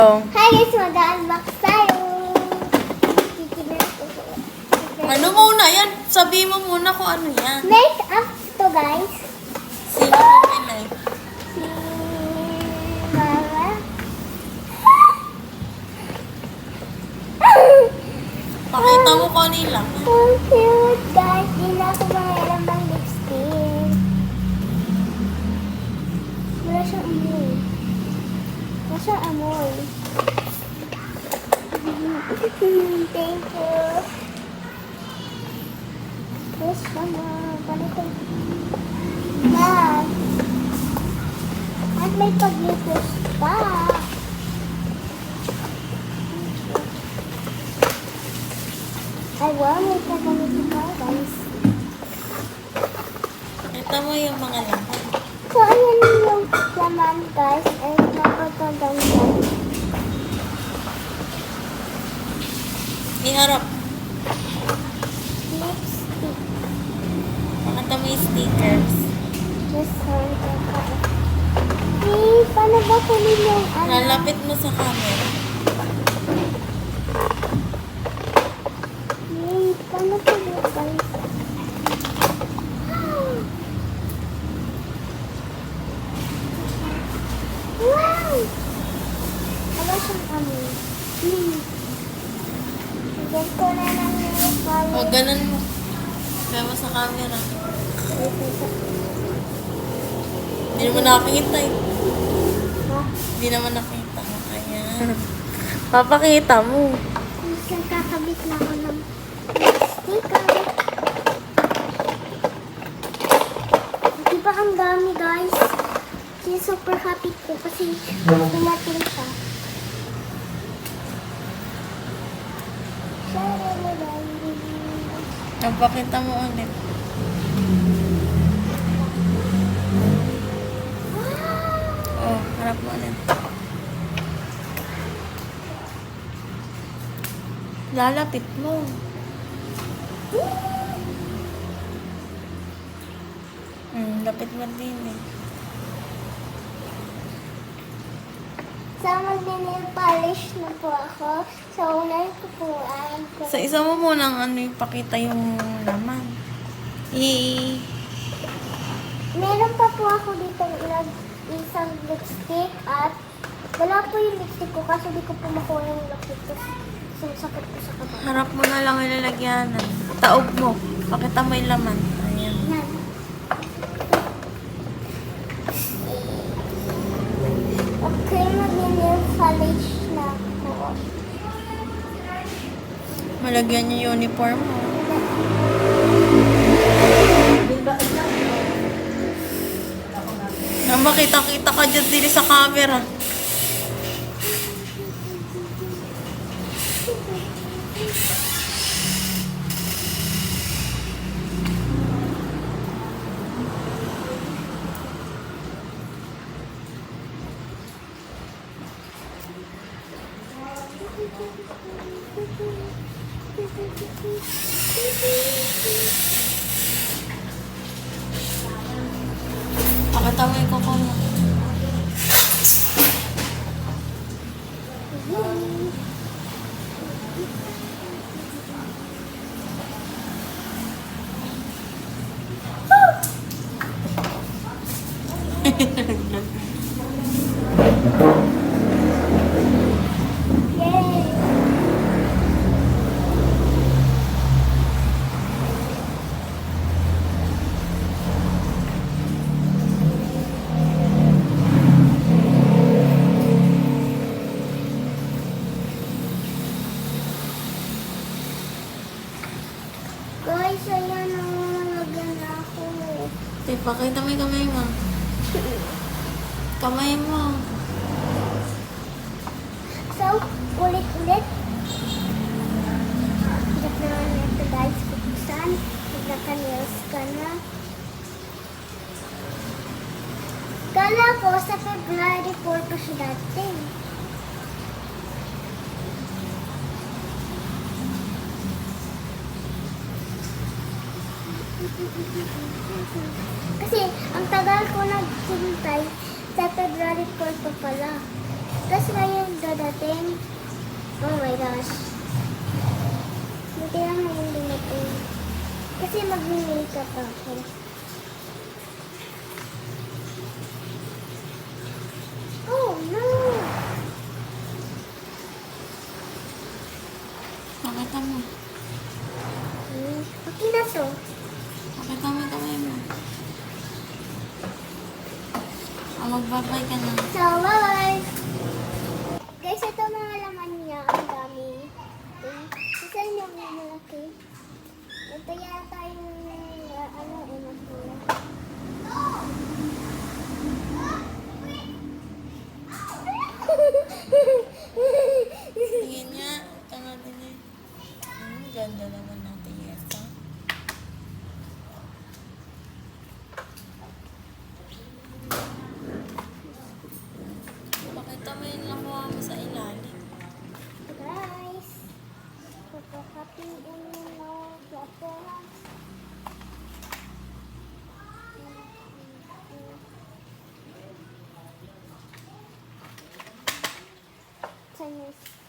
Hi guys, mag-unbox tayo. Ano muna yan? Sabihin mo muna kung ano yan. Make up to guys. Sino bumili? Si Mama. Pakita mo kanila. So cute guys. Di na ako mahiram ng lipstick. Wala siyang amoy. Wala siyang amoy. Thank you. Yes, Mama. Ganito. Ma. At may paglipos pa. Ay, wow. May paglipos pa, guys. Ito mo yung mga laman. So, ayan yung laman, guys. Ay, napagaganda. Iharap. Lipstick. Pakita mo yung stickers. Just hold the card. Hey, paano ba kunin yung ano? Lalapit mo sa camera. Hey, paano po yung guys? Wow! Wala siyang amoy. Bigyan ko na ng nail polish. O, ganun mo. Kaya mo sa camera. Hindi naman nakakita eh. Ha? Hindi naman nakita. Ayan. Papakita mo. Minsan kakabit na ako ng sticker. Di ba ang dami guys? Kaya super happy ko kasi dumating siya. Napakita mo ulit. Oh, harap mo ulit. Lalapit mo. Lapit mo din eh. So, mag-nail polish na po ako. So, unahin ko po ang... Sa isa mo munang ipakita yung laman. Meron pa po ako dito isang lipstick at wala po yung lipstick ko kasi di ko po makuha yung lipstick ko. Sumasakit ko sa kapatid. Harap mo na lang yung lalagyanan. Taob mo. Pakita mo yung laman. Ayan. Yan. Okay, mag-nail polish na ako. Malagyan yung uniform mo. Na makita-kita ka dyan din sa camera. Pakita mo yung kuko mo. Yay! Guys, ayan ang nalagyan na ako. Pakita mo yung kamay mo. Kamay mo. So, ulit-ulit. Hirap naman ito guys, buksan. Nagkaka-nails ka na. Kala ko sa February 4 pa siya dati. Kasi ang tagal ko naghintay sa February 4 pa pala. Tapos ngayon dadating. Oh my gosh. Buti lang ngayon dumating. Kasi mag-makeup ako. Oh no! Pakita mo. Okay na to. Pakita mo yung kamay mo. Magbabay ka na. So, bye! Guys, ito mga laman niya. Ang dami. Isa yung malaki. Ito yata yung masula. Tingin nga. Ito nga din eh. Ganda naman ng tiyesa. Pakita mo yung nakuha mo sa ilalim. Guys, pagkakapiin mo platform. Chinese.